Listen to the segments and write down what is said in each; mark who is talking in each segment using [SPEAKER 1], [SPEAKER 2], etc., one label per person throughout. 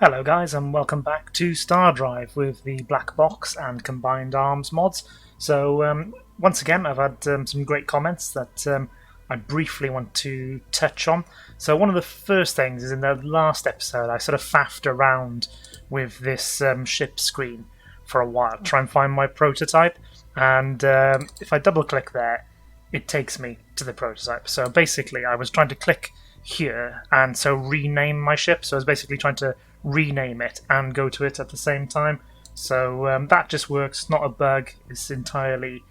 [SPEAKER 1] Hello guys and welcome back to Star Drive with the BlackBox and Combined Arms mods. Once again I've had some great comments that I briefly want to touch on. So one of the first things is in the last episode I sort of faffed around with this ship screen for a while, try and find my prototype, and if I double click there it takes me to the prototype. So basically I was trying to click here and so rename my ship, so I was basically trying to rename it and go to it at the same time. So that just works, not a bug, it's entirely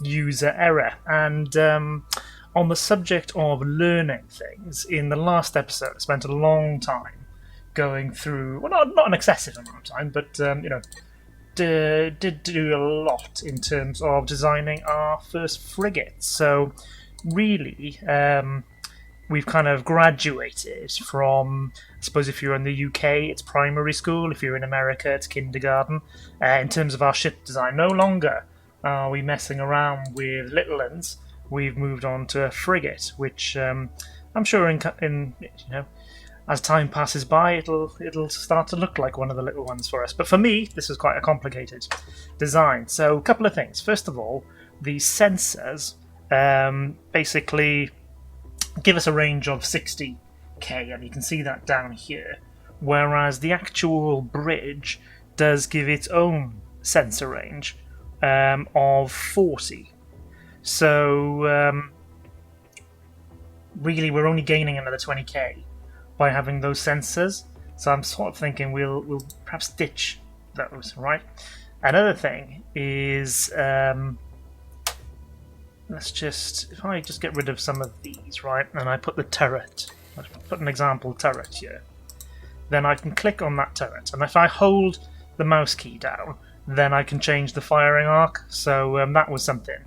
[SPEAKER 1] user error. And on the subject of learning things, in the last episode I spent a long time going through, well, not an excessive amount of time, but did do a lot in terms of designing our first frigate. So really, we've kind of graduated from, I suppose if you're in the UK, it's primary school. If you're in America, it's kindergarten. In terms of our ship design, no longer are we messing around with little uns. We've moved on to a frigate, which I'm sure in as time passes by, it'll start to look like one of the little ones for us. But for me, this was quite a complicated design. So a couple of things. First of all, the sensors basically give us a range of 60k, and you can see that down here, whereas the actual bridge does give its own sensor range of 40. So really we're only gaining another 20k by having those sensors, so I'm sort of thinking we'll perhaps ditch those, right? Another thing is if I just get rid of some of these, right, and I put the turret, I put an example turret here, then I can click on that turret, and if I hold the mouse key down, then I can change the firing arc. So that was something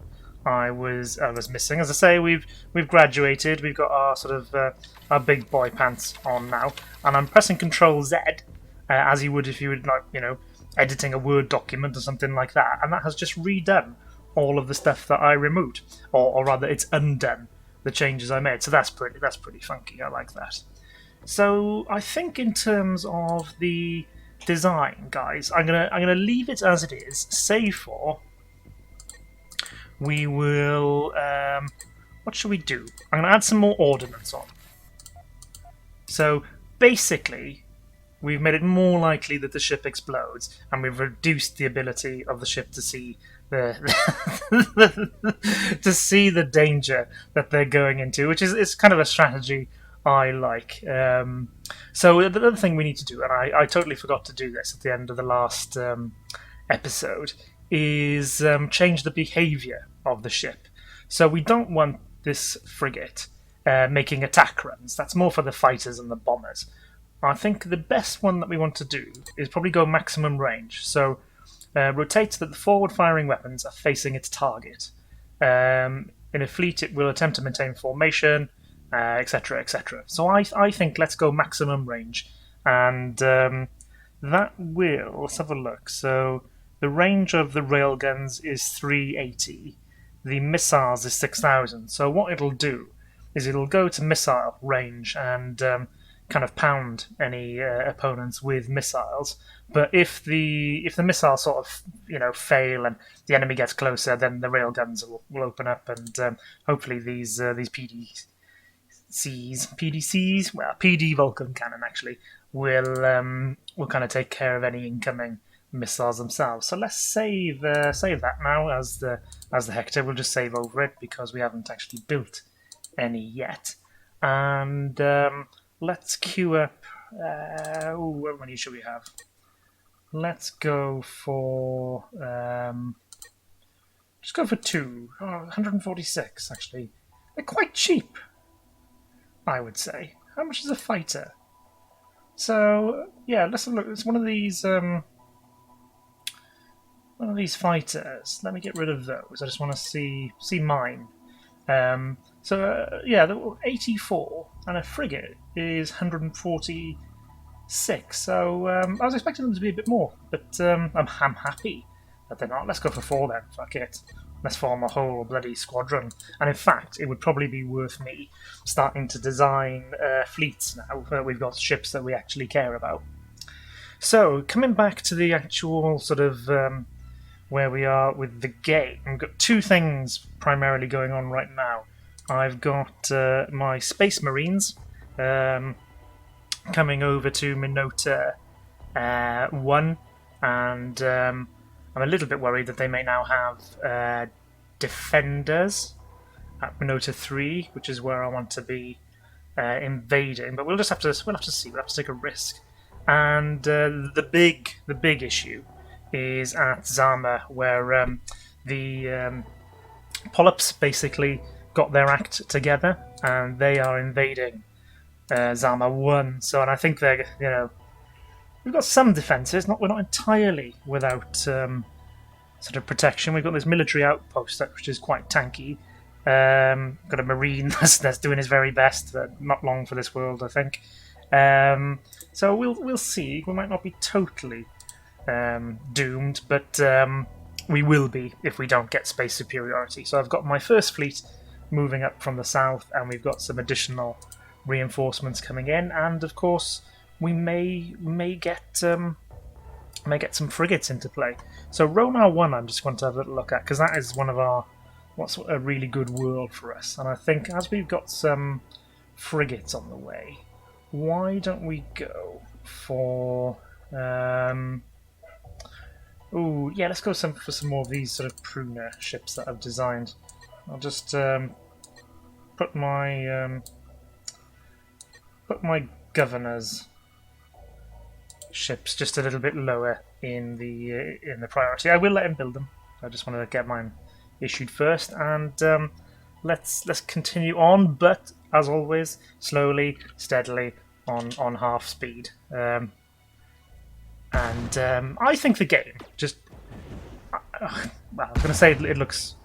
[SPEAKER 1] I was missing. As I say, we've graduated. We've got our sort of our big boy pants on now, and I'm pressing Control Z as you would if you were editing a Word document or something like that, and that has just redone all of the stuff that I removed, or rather, it's undone the changes I made. So that's pretty funky. I like that. So I think in terms of the design, guys, I'm gonna leave it as it is, save for. We will. What should we do? I'm gonna add some more ordnance on. So basically, we've made it more likely that the ship explodes, and we've reduced the ability of the ship to see to see the danger that they're going into, which is it's kind of a strategy I like. So the other thing we need to do, and I totally forgot to do this at the end of the last episode, is change the behaviour of the ship. So we don't want this frigate making attack runs. That's more for the fighters and the bombers. I think the best one that we want to do is probably go maximum range. So rotate so that the forward-firing weapons are facing its target. In a fleet, it will attempt to maintain formation, etc., etc. So I think let's go maximum range, and that will. Let's have a look. So the range of the railguns is 380. The missiles is 6,000. So what it'll do is it'll go to missile range and kind of pound any opponents with missiles. But if the missiles sort of fail and the enemy gets closer, then the railguns will open up, and hopefully these PDCs, well, PD Vulcan cannon actually will kind of take care of any incoming missiles themselves. So let's save that now as the Hector. We'll just save over it because we haven't actually built any yet, and let's queue up. How many should we have? Let's go for. Just go for 2. 146 actually. They're quite cheap, I would say. How much is a fighter? So yeah, let's have a look. It's one of these fighters. Let me get rid of those. I just want to see mine. Yeah, the 84 and a frigate is 146. So I was expecting them to be a bit more, but I'm happy that they're not. Let's go for 4 then. Fuck it. Let's form a whole bloody squadron. And in fact, it would probably be worth me starting to design fleets now that we've got ships that we actually care about. So, coming back to the actual sort of where we are with the game, I've got two things primarily going on right now. I've got my Space Marines coming over to Minota 1, and I'm a little bit worried that they may now have defenders at Minota 3, which is where I want to be invading. But we'll just have to see. We'll have to take a risk. And the big issue is at Zama, where the Polyps basically got their act together, and they are invading Zama 1. So, and I think they're, we've got some defences. We're not entirely without sort of protection. We've got this military outpost which is quite tanky. Got a marine that's doing his very best. Not long for this world, I think. So we'll see. We might not be totally doomed, but we will be if we don't get space superiority. So I've got my first fleet moving up from the south, and we've got some additional reinforcements coming in, and of course we may get some frigates into play. So Ronar 1 I'm just going to have a little look at, because that is what's a really good world for us. And I think as we've got some frigates on the way, why don't we go for oh yeah, let's go for some more of these sort of pruner ships that I've designed. I'll just put my governor's ships just a little bit lower in the priority. I will let him build them. I just want to get mine issued first, and let's continue on. But as always, slowly, steadily, on half speed. I think the game just. Well, I was going to say it looks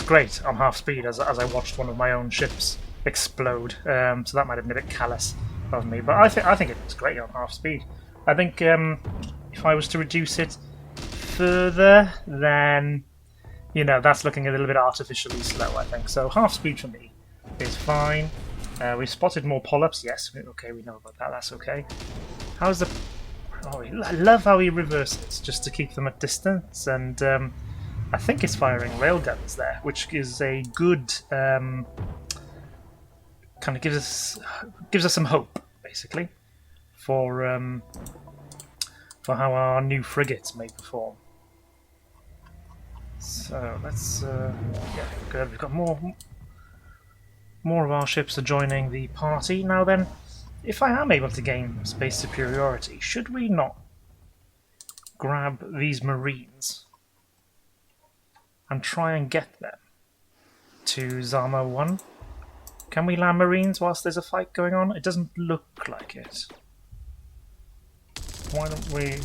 [SPEAKER 1] great on half speed as I watched one of my own ships explode. So that might have been a bit callous of me, but I think it looks great on half speed. I think if I was to reduce it further, then that's looking a little bit artificially slow. I think so. Half speed for me is fine. We've spotted more polyps. Yes, okay, we know about that. That's okay. How's the? Oh, I love how he reverses just to keep them at distance, and I think it's firing railguns there, which is a good kind of gives us some hope, basically, for how our new frigates may perform. So let's yeah, good. We've got more of our ships are joining the party now. Then, if I am able to gain space superiority, should we not grab these marines and try and get them to Zama 1? Can we land marines whilst there's a fight going on? It doesn't look like it. Why don't we?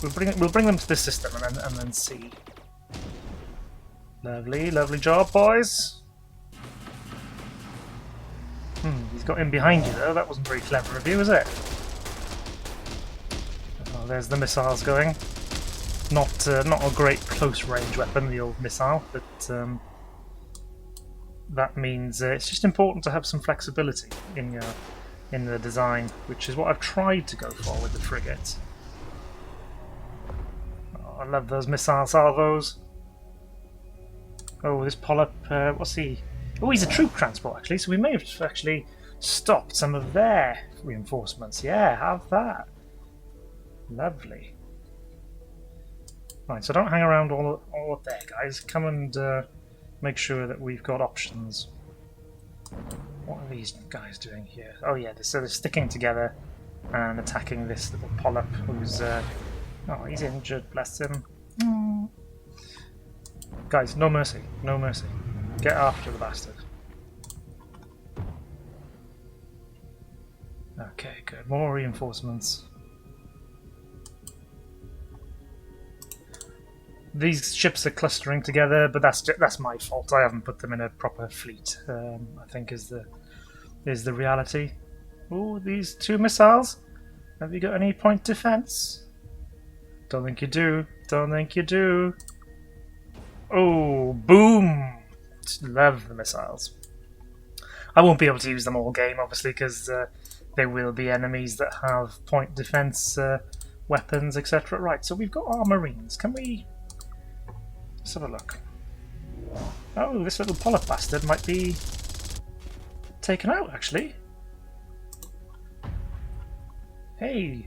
[SPEAKER 1] We'll bring them to this system and then see. Lovely job, boys. He's got in behind you though. That wasn't very clever of you, was it? Oh, there's the missiles going. Not a great close range weapon, the old missile, but that means it's just important to have some flexibility in the design, which is what I've tried to go for with the frigate. Oh, I love those missile salvos. Oh, this polyp, what's he? Oh, he's a troop transport actually, so we may have actually stopped some of their reinforcements. Yeah, have that. Lovely. Right, so don't hang around all up there, guys. Come and make sure that we've got options. What are these guys doing here? Oh yeah, so they're sticking together and attacking this little polyp who's... oh, he's injured, bless him. Guys, no mercy, no mercy. Get after the bastard. Okay, good. More reinforcements. These ships are clustering together, but that's my fault. I haven't put them in a proper fleet. I think is the reality. Oh, these two missiles. Have you got any point defense? Don't think you do. Don't think you do. Oh, boom! Love the missiles. I won't be able to use them all game, obviously, because there will be enemies that have point defense weapons, etc. Right, so we've got our marines. Can we... let's have a look. Oh, this little polyp bastard might be taken out, actually. Hey,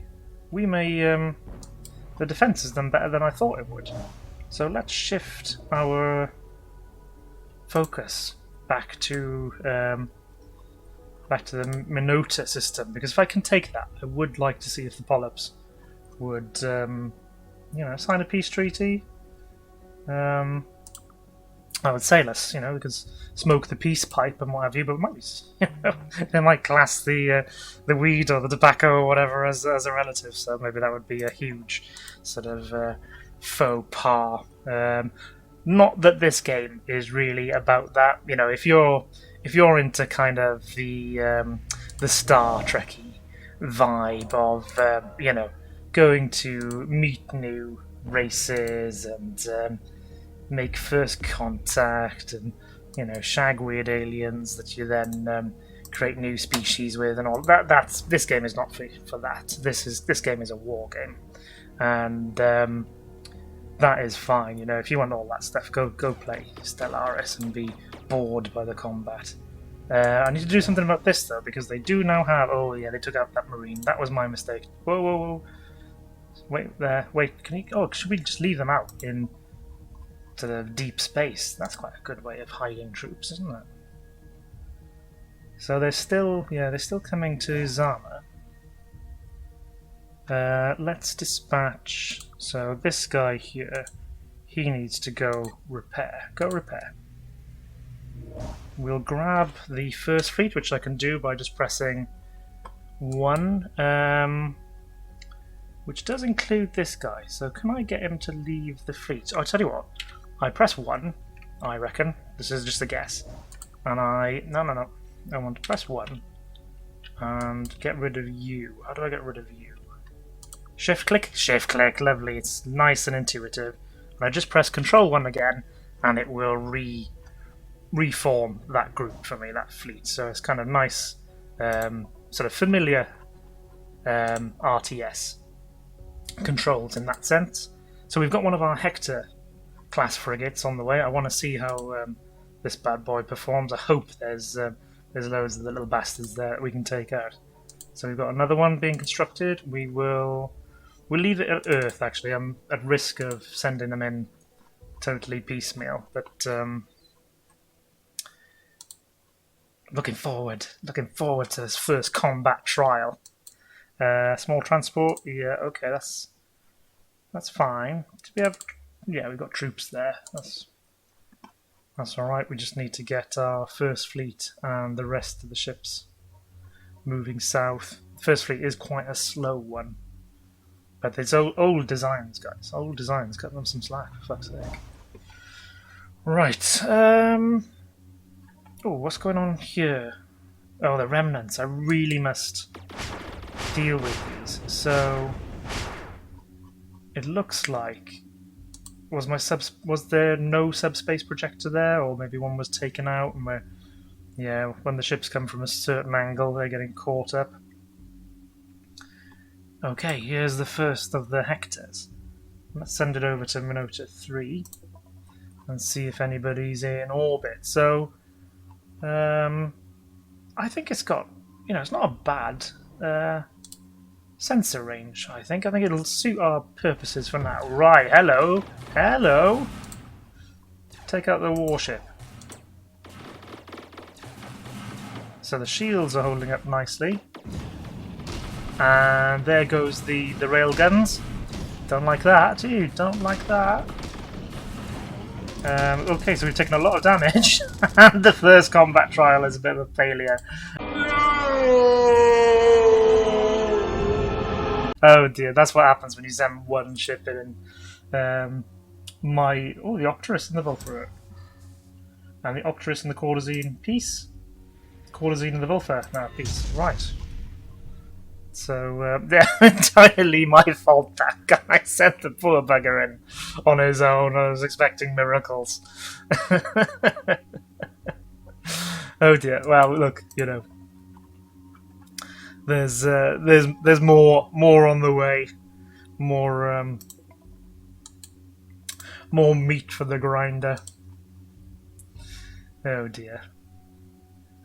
[SPEAKER 1] we may... the defense has done better than I thought it would. So let's shift our focus back to the Minota system, because if I can take that, I would like to see if the polyps would, you know, sign a peace treaty. I would say less, you know, because smoke the peace pipe and what have you, but it might be, you know, they might class the weed or the tobacco or whatever as a relative, so maybe that would be a huge sort of faux pas. Not that this game is really about that, you know. If you're into kind of the Star Trekky vibe of you know, going to meet new races and make first contact and, you know, shag weird aliens that you then create new species with and all that. That's this game is not for that. This game is a war game, and that is fine. You know, if you want all that stuff, go play Stellaris and be bored by the combat. I need to do something about this though, because they do now have... oh yeah, they took out that marine. That was my mistake. Whoa, whoa, whoa! Wait there. Wait, can you... oh, should we just leave them out in to the deep space? That's quite a good way of hiding troops, isn't it? So they're still... yeah, they're still coming to Zama. Let's dispatch... so this guy here, he needs to go repair. Go repair. We'll grab the first fleet, which I can do by just pressing 1, which does include this guy. So can I get him to leave the fleet? Oh, I'll tell you what. I press 1, I reckon. This is just a guess. And no. I want to press 1 and get rid of you. How do I get rid of you? Shift click? Shift click. Lovely. It's nice and intuitive. And I just press Control 1 again, and it will reform that group for me, that fleet. So it's kind of nice, sort of familiar RTS controls in that sense. So we've got one of our Hector class frigates on the way. I want to see how this bad boy performs. I hope there's loads of the little bastards there that we can take out. So we've got another one being constructed. We'll leave it at Earth. Actually, I'm at risk of sending them in totally piecemeal, but looking forward to this first combat trial. Small transport, yeah, okay, that's fine. Do we have? Yeah, we've got troops there. That's all right. We just need to get our first fleet and the rest of the ships moving south. The first fleet is quite a slow one, but it's old designs, guys. Old designs. Cut them some slack, for fuck's sake. Right. Oh, what's going on here? Oh, the remnants. I really must deal with these. So it looks like was there no subspace projector there, or maybe one was taken out, and when the ships come from a certain angle, they're getting caught up. Okay, here's the first of the Hectors. Let's send it over to Minota 3 and see if anybody's in orbit. So I think it's got, it's not a bad sensor range, I think. It'll suit our purposes for now. Right, hello! Take out the warship. So the shields are holding up nicely. And there goes the rail guns. Don't like that, do you? Don't like that. Okay, so we've taken a lot of damage, and the first combat trial is a bit of a failure. Oh dear, that's what happens when you send one ship in. The Octorus and the Vulfar. And the Octorus and the Corzine, peace. Corzine and the Vulfar, now peace. Right. So, they're entirely my fault, that guy. I sent the poor bugger in on his own. I was expecting miracles. Oh dear. Well, look, There's more on the way. More more meat for the grinder. Oh dear.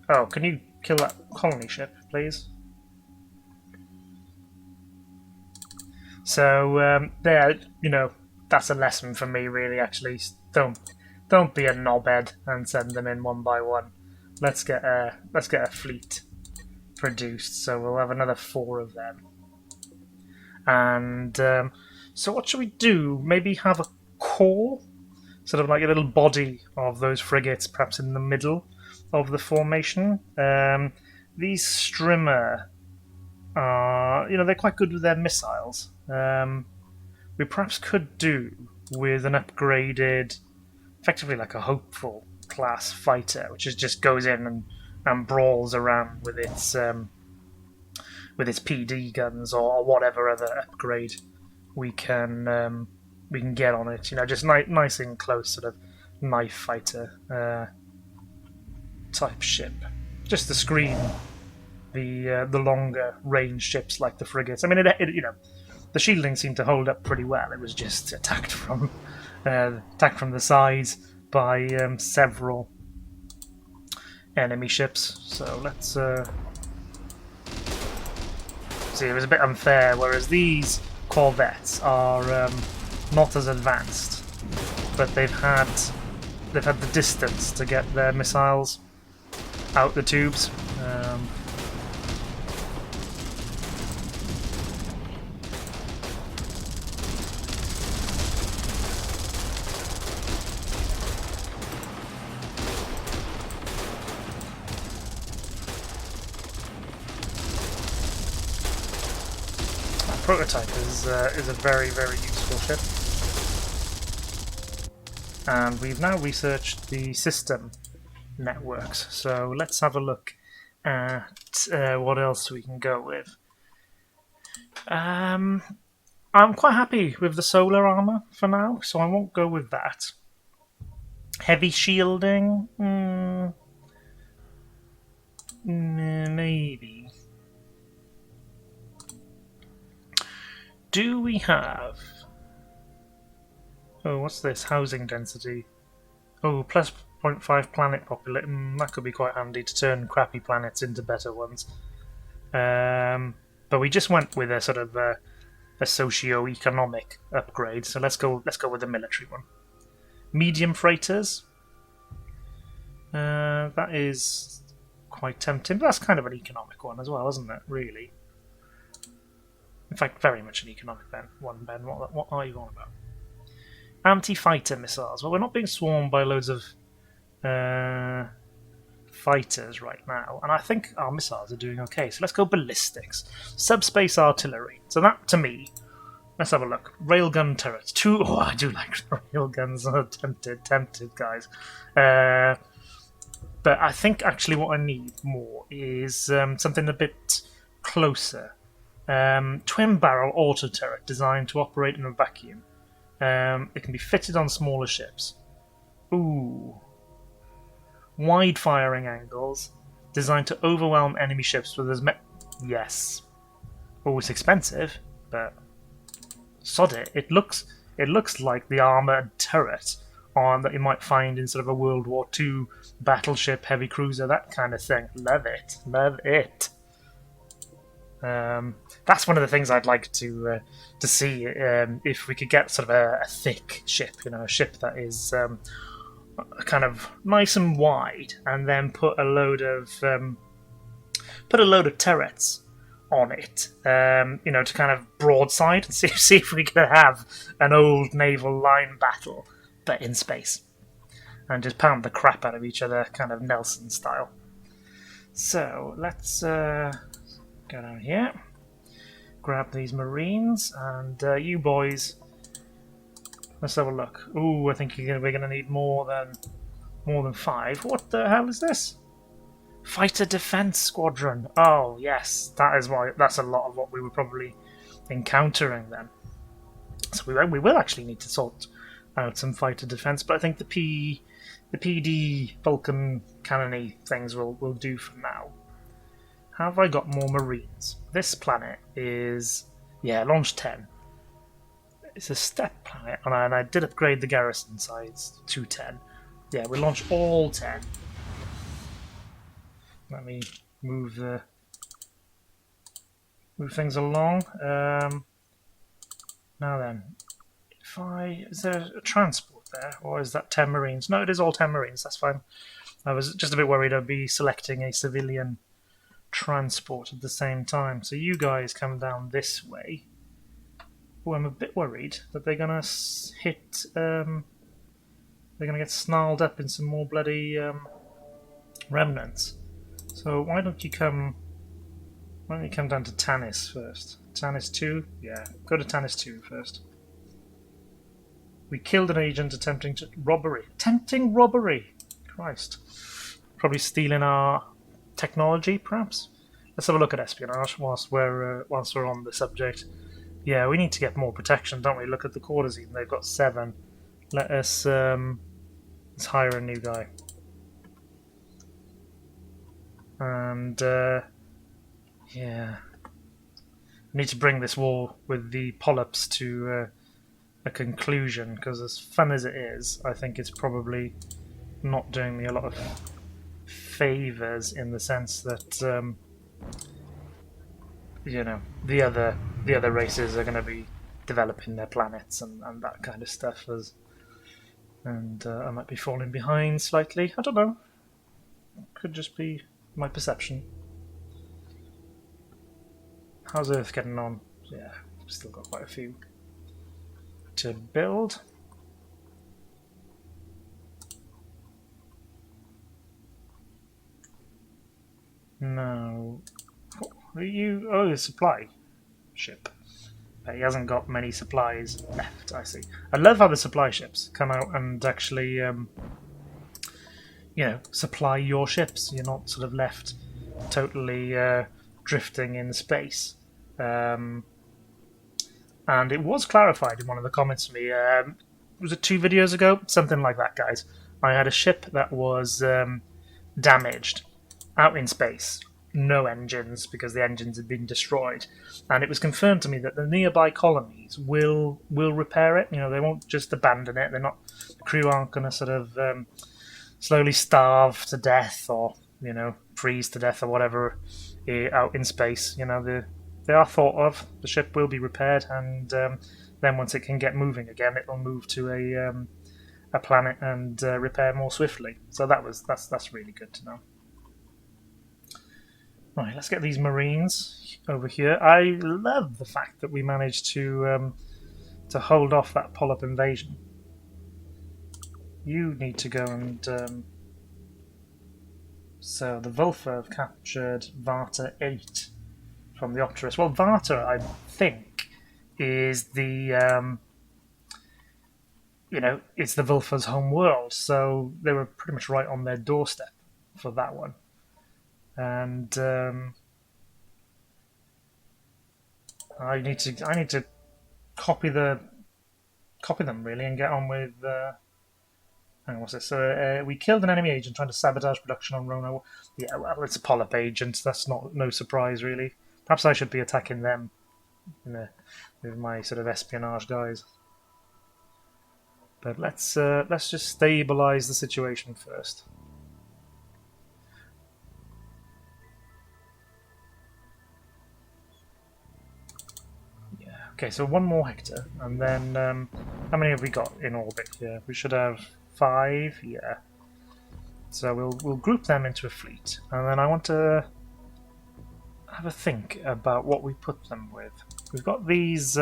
[SPEAKER 1] Oh, can you kill that colony ship, please? So there, that's a lesson for me, really. Actually, don't be a knobhead and send them in one by one. Let's get a fleet produced. So we'll have another 4 of them. And so what should we do? Maybe have a core, sort of like a little body of those frigates, perhaps in the middle of the formation. These Strimmer are, they're quite good with their missiles. We perhaps could do with an upgraded, effectively like a hopeful class fighter, which just goes in and brawls around with its PD guns or whatever other upgrade we can get on it. Just nice and close, sort of knife fighter type ship, just to screen the longer range ships like the frigates. I mean, the shielding seemed to hold up pretty well. It was just attacked from the sides by several enemy ships. So let's see. It was a bit unfair. Whereas these corvettes are not as advanced, but they've had the distance to get their missiles out the tubes. Prototype is a very, very useful ship, and we've now researched the system networks. So let's have a look at what else we can go with. I'm quite happy with the solar armor for now, so I won't go with that. Heavy shielding, maybe. Do we have... Oh, what's this? Housing density. Oh, plus 0.5 planet population. That could be quite handy to turn crappy planets into better ones. But we just went with a sort of a socio-economic upgrade, so let's go with the military one. Medium freighters. That is quite tempting, but that's kind of an economic one as well, isn't it? Really. In fact, very much an economic one, Ben. What are you on about? Anti-fighter missiles. Well, we're not being swarmed by loads of fighters right now, and I think our missiles are doing okay. So let's go ballistics. Subspace artillery. So that, to me, let's have a look. Railgun turrets. Oh, I do like railguns. Tempted, guys. But I think actually what I need more is something a bit closer. Twin-barrel auto turret designed to operate in a vacuum. It can be fitted on smaller ships. Ooh. Wide firing angles designed to overwhelm enemy ships with as Yes. Oh, it's expensive, but sod it. It looks like the armored turret that you might find in sort of a World War II battleship, heavy cruiser, that kind of thing. Love it. Love it. That's one of the things I'd like to see, if we could get sort of a thick ship, a ship that is kind of nice and wide, and then put a load of turrets on it, to kind of broadside and see if we could have an old naval line battle, but in space, and just pound the crap out of each other, kind of Nelson style. So let's go down here, grab these Marines, and you boys, let's have a look. Ooh, I think we're going to need more than 5. What the hell is this? Fighter Defense Squadron. Oh yes, that's a lot of what we were probably encountering then. So we will actually need to sort out some fighter defense, but I think the PD Vulcan cannony things will do for now. have I got more Marines? This planet is... yeah, launch 10. It's a step planet, and I did upgrade the garrison size to 10. Yeah, we launch all 10. Let me move things along. Now then, is there a transport there, or is that 10 Marines? No, it is all 10 Marines. That's fine. I was just a bit worried I'd be selecting a civilian transport at the same time. So you guys come down this way. Oh, I'm a bit worried that they're gonna hit. They're gonna get snarled up in some more bloody remnants. So why don't you come down to Tanis first? Tanis 2? Yeah, go to Tanis 2 first. We killed an agent attempting robbery. Attempting robbery! Christ. Probably stealing our technology, perhaps? Let's have a look at espionage whilst we're on the subject. Yeah, we need to get more protection, don't we? Look at the quarters even. They've got 7. Let's hire a new guy. And, yeah. I need to bring this war with the polyps to a conclusion, because as fun as it is, I think it's probably not doing me a lot of favours in the sense that, you know, the other races are going to be developing their planets and that kind of stuff, and I might be falling behind slightly. I don't know. Could just be my perception. How's Earth getting on? Yeah, still got quite a few to build. No. Are you? Oh, the supply ship. He hasn't got many supplies left, I see. I love how the supply ships come out and actually, you know, supply your ships. You're not sort of left totally drifting in space. And it was clarified in one of the comments to me. Was it 2 videos ago? Something like that, guys. I had a ship that was damaged out in space. No engines, because the engines had been destroyed, and it was confirmed to me that the nearby colonies will repair it. You know, they won't just abandon it. They're not. The crew aren't going to sort of slowly starve to death, or you know, freeze to death, or whatever out in space. You know, they are thought of. The ship will be repaired, and then once it can get moving again, it will move to a planet and repair more swiftly. So that's really good to know. Right, let's get these Marines over here. I love the fact that we managed to hold off that polyp invasion. You need to go and... so the Vulfa have captured Varta 8 from the Opterus. Well, Varta, I think, is the... you know, it's the Vulfa's home world, so they were pretty much right on their doorstep for that one. And I need to copy them really and get on with. Hang on, what's this? So we killed an enemy agent trying to sabotage production on Rona. Yeah, well, it's a polyp agent. That's no surprise really. Perhaps I should be attacking them, with my sort of espionage guys. But let's just stabilize the situation first. Okay, so 1 more Hector, and then how many have we got in orbit here? We should have 5, yeah. So we'll group them into a fleet, and then I want to have a think about what we put them with. We've got these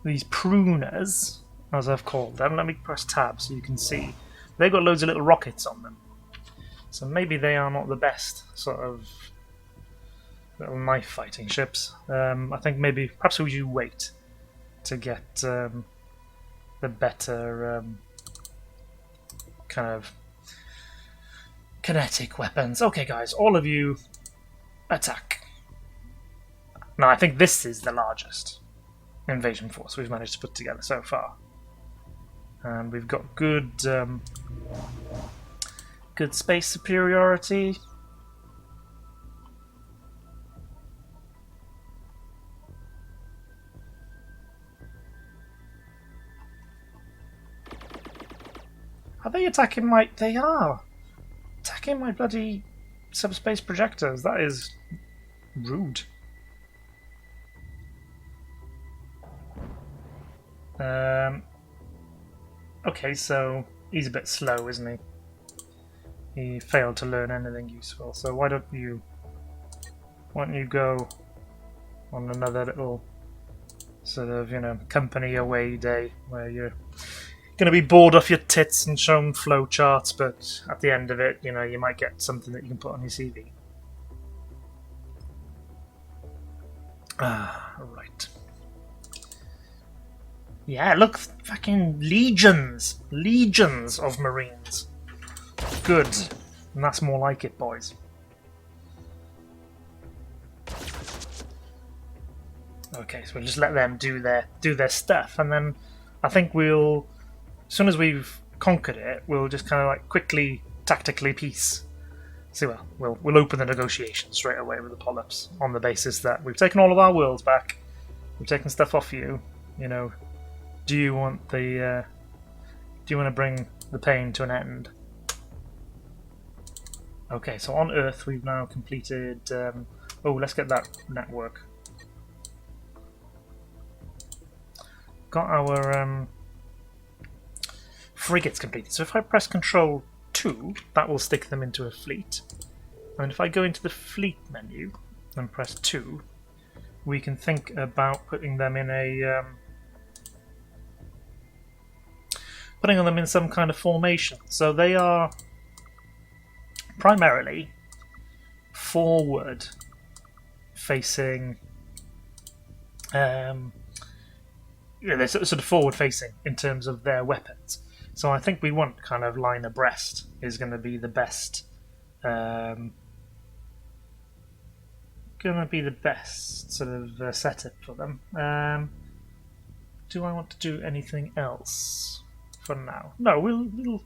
[SPEAKER 1] pruners, as I've called them. Let me press tab so you can see. They've got loads of little rockets on them, so maybe they are not the best sort of little knife fighting ships. I think perhaps we should wait to get the better kind of kinetic weapons. Okay, guys, all of you attack. Now, I think this is the largest invasion force we've managed to put together so far, and we've got good space superiority. they attacking my... They are! Attacking my bloody subspace projectors. That is rude. Okay, so he's a bit slow, isn't he? He failed to learn anything useful. So why don't you go on another little sort of, you know, company away day where you're going to be bored off your tits and shown flow charts, but at the end of it, you know, you might get something that you can put on your CV. Ah, right. Yeah, look, fucking legions of Marines. Good. And that's more like it, boys. Okay, so we'll just let them do their stuff, and then I think we'll, as soon as we've conquered it, we'll just kind of like quickly, tactically peace. So we'll open the negotiations straight away with the polyps on the basis that we've taken all of our worlds back, we've taken stuff off you. You know, do you want to bring the pain to an end? Okay, so on Earth we've now completed. Oh, let's get that network. Got our frigates completed. So if I press Control 2, that will stick them into a fleet. And if I go into the fleet menu and press 2, we can think about putting them in a putting them in some kind of formation. So they are primarily forward facing. Yeah, they're sort of forward facing in terms of their weapons. So I think we want kind of line abreast is going to be the best. Going to be the best sort of setup for them. Do I want to do anything else for now? No, we'll. Do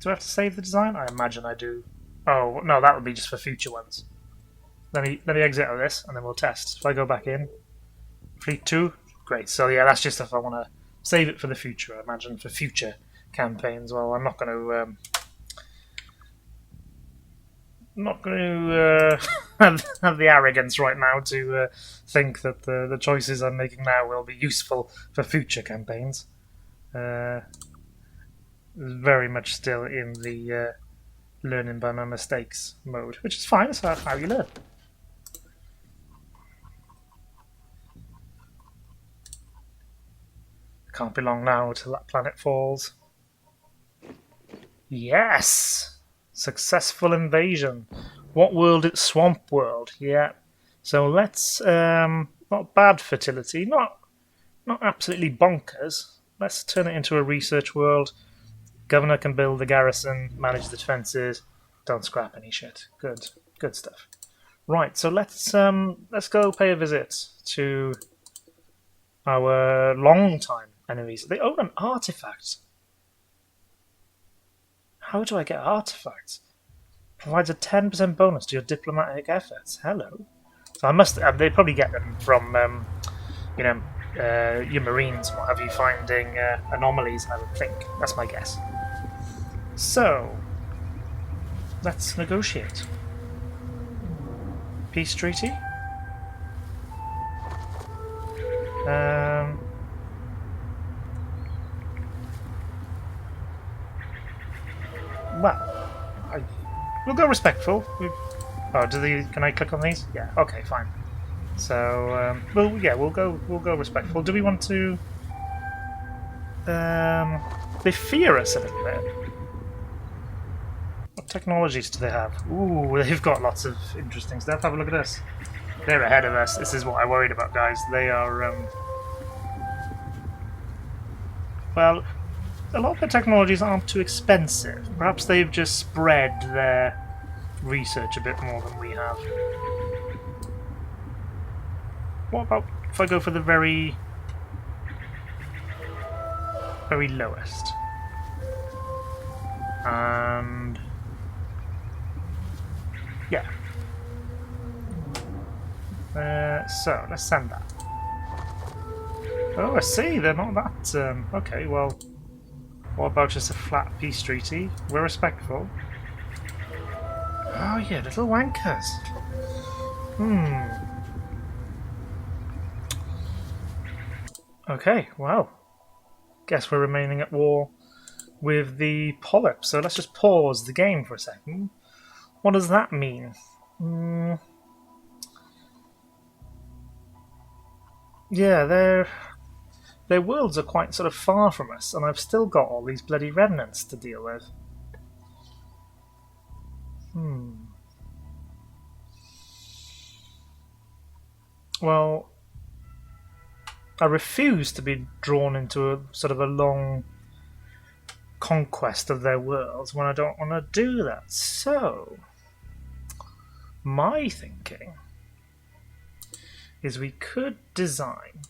[SPEAKER 1] I have to save the design? I imagine I do. Oh no, that would be just for future ones. Let me exit out of this, and then we'll test. If I go back in, Fleet 2. Great, so yeah, that's just if I want to save it for the future, I imagine, for future campaigns. Well, I'm not going to have the arrogance right now to think that the choices I'm making now will be useful for future campaigns. Very much still in the learning by my mistakes mode, which is fine, it's how you learn. Can't be long now until that planet falls. Yes! Successful invasion. What world? It's Swamp World. Yeah. So let's not bad fertility, not absolutely bonkers. Let's turn it into a research world. Governor can build the garrison, manage the defenses, don't scrap any shit. Good stuff. Right, so let's go pay a visit to our long-time enemies. They own an artifact. How do I get artifacts? Provides a 10% bonus to your diplomatic efforts. Hello. So I must. They probably get them from, your Marines, what have you, finding anomalies. I would think. That's my guess. So let's negotiate. Peace treaty. Well, we'll go respectful. Can I click on these? Yeah. Okay, fine. So, we'll go respectful. Do we want to? They fear us a little bit. What technologies do they have? Ooh, they've got lots of interesting stuff. Have a look at this. They're ahead of us. This is what I worried about, guys. They are. Well, a lot of the technologies aren't too expensive. Perhaps they've just spread their research a bit more than we have. What about if I go for the very lowest? And yeah. So let's send that. Oh, I see. They're not that. Okay, well, What about just a flat peace treaty? We're respectful. Oh yeah, little wankers. Okay, well, guess we're remaining at war with the polyp. So let's just pause the game for a second. What does that mean? Yeah, their worlds are quite sort of far from us, and I've still got all these bloody remnants to deal with. Well, I refuse to be drawn into a sort of a long conquest of their worlds when I don't want to do that. So, my thinking is we could design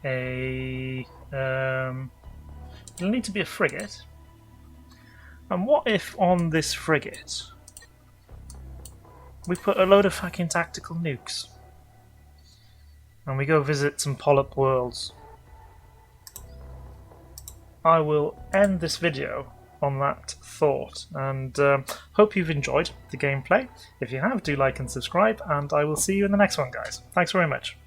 [SPEAKER 1] a it'll need to be a frigate. And what if on this frigate we put a load of fucking tactical nukes and we go visit some polyp worlds? I will end this video on that thought, and hope you've enjoyed the gameplay. If you have, do like and subscribe, and I will see you in the next one, guys. Thanks very much.